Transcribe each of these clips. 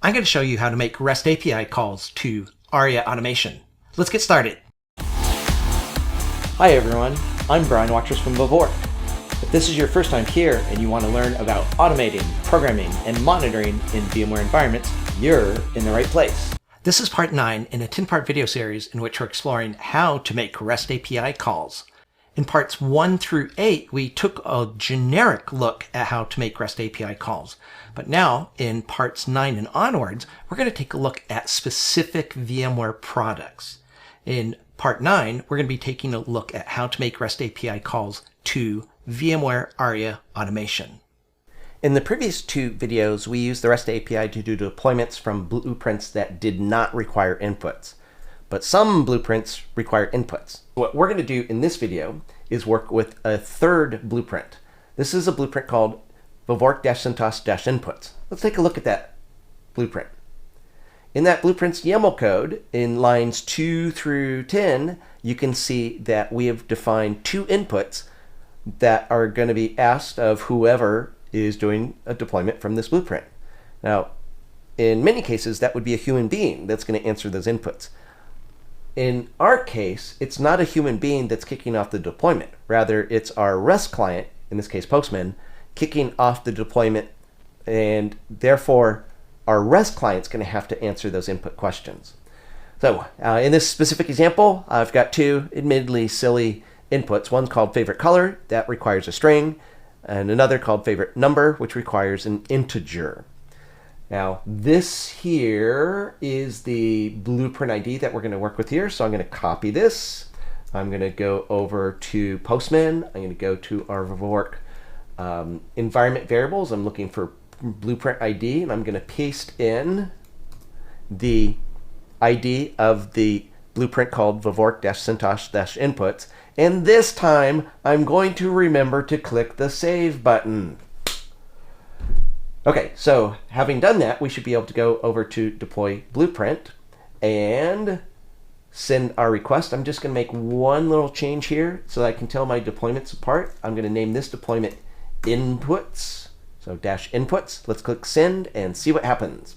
I'm going to show you how to make REST API calls to Aria automation. Let's get started. Hi everyone, I'm Watrous from VVork. If this is your first time here and you want to learn about automating, programming, and monitoring in VMware environments, you're in the right place. This is part 9 in a 10-part video series in which we're exploring how to make REST API calls. In parts 1 through 8, we took a generic look at how to make REST API calls. But now, in parts 9 and onwards, we're going to take a look at specific VMware products. In part 9, we're going to be taking a look at how to make REST API calls to VMware Aria automation. In the previous 2 videos, we used the REST API to do deployments from blueprints that did not require inputs. But some blueprints require inputs. What we're going to do in this video is work with a third blueprint. This is a blueprint called VVork-CentOS-Inputs. Let's take a look at that blueprint. In that blueprint's YAML code, in lines 2 through 10, you can see that we have defined 2 inputs that are going to be asked of whoever is doing a deployment from this blueprint. Now, in many cases, that would be a human being that's going to answer those inputs. In our case, it's not a human being that's kicking off the deployment. Rather, it's our REST client, in this case Postman, kicking off the deployment, and therefore our REST client's going to have to answer those input questions. So in this specific example, I've got 2 admittedly silly inputs. One's called favorite color, that requires a string, and another called favorite number, which requires an integer. Now, this here is the blueprint ID that we're going to work with here. So I'm going to copy this. I'm going to go over to Postman. I'm going to go to our VVork environment variables. I'm looking for blueprint ID, and I'm going to paste in the ID of the blueprint called VVork-CentOS-Inputs. And this time, I'm going to remember to click the Save button. Okay, so having done that, we should be able to go over to Deploy Blueprint and send our request. I'm just going to make one little change here so that I can tell my deployments apart. I'm going to name this deployment Inputs, so -inputs. Let's click Send and see what happens.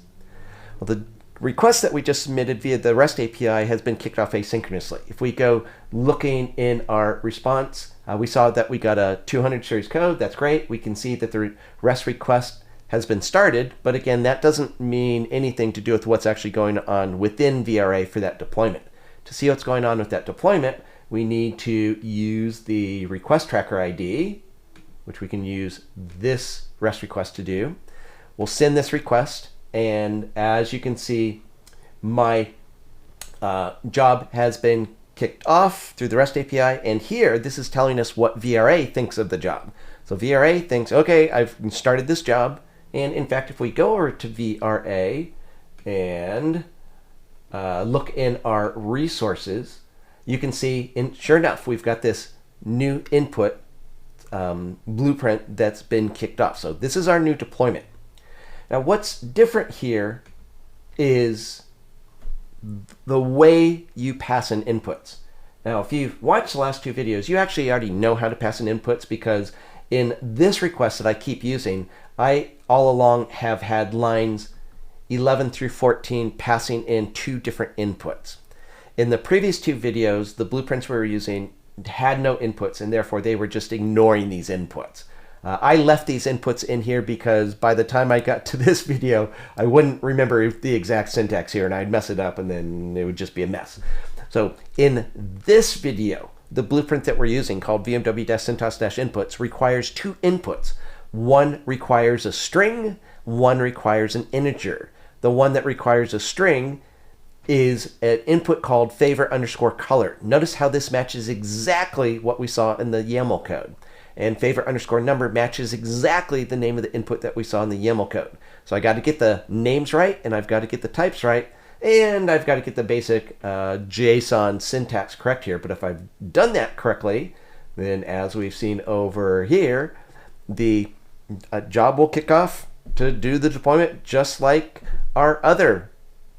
Well, the request that we just submitted via the REST API has been kicked off asynchronously. If we go looking in our response, we saw that we got a 200 series code. That's great. We can see that the REST request has been started, but again, that doesn't mean anything to do with what's actually going on within VRA for that deployment. To see what's going on with that deployment, we need to use the request tracker ID, which we can use this REST request to do. We'll send this request, and as you can see, my job has been kicked off through the REST API, and here this is telling us what VRA thinks of the job. So VRA thinks, okay, I've started this job. And in fact, if we go over to VRA and look in our resources, you can see, sure enough, we've got this new input blueprint that's been kicked off. So this is our new deployment. Now, what's different here is the way you pass in inputs. Now, if you've watched the last 2 videos, you actually already know how to pass in inputs, because in this request that I keep using, I all along have had lines 11 through 14 passing in 2 different inputs. In the previous 2 videos, the blueprints we were using had no inputs, and therefore they were just ignoring these inputs. I left these inputs in here because by the time I got to this video, I wouldn't remember the exact syntax here, and I'd mess it up, and then it would just be a mess. So in this video, the blueprint that we're using, called VMW-CentOS-Inputs, requires 2 inputs. One requires a string, one requires an integer. The one that requires a string is an input called favorite_color. Notice how this matches exactly what we saw in the YAML code. And favorite_number matches exactly the name of the input that we saw in the YAML code. So I got to get the names right, and I've got to get the types right, and I've got to get the basic JSON syntax correct here. But if I've done that correctly, then as we've seen over here, the job will kick off to do the deployment just like our other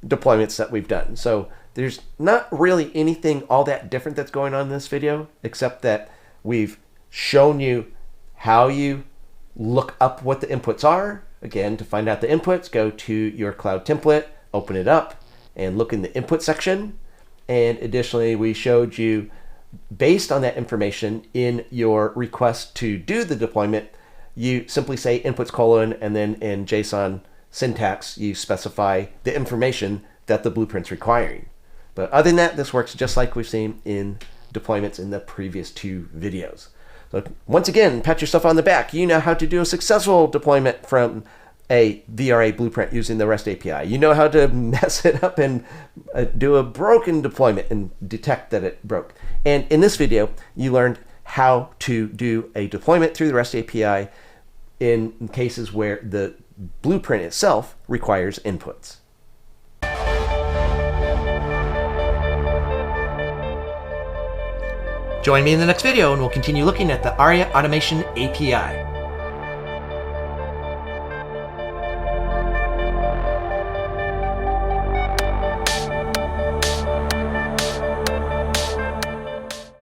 deployments that we've done. So there's not really anything all that different that's going on in this video, except that we've shown you how you look up what the inputs are, Again, to find out the inputs, go to your cloud template, open it up, and look in the input section. And additionally, we showed you, based on that information in your request to do the deployment, you simply say inputs : and then in JSON syntax, you specify the information that the blueprint's requiring. But other than that, this works just like we've seen in deployments in the previous 2 videos. So once again, pat yourself on the back. You know how to do a successful deployment from a VRA blueprint using the REST API. You know how to mess it up and do a broken deployment and detect that it broke. And in this video, you learned how to do a deployment through the REST API in cases where the blueprint itself requires inputs. Join me in the next video and we'll continue looking at the Aria Automation API.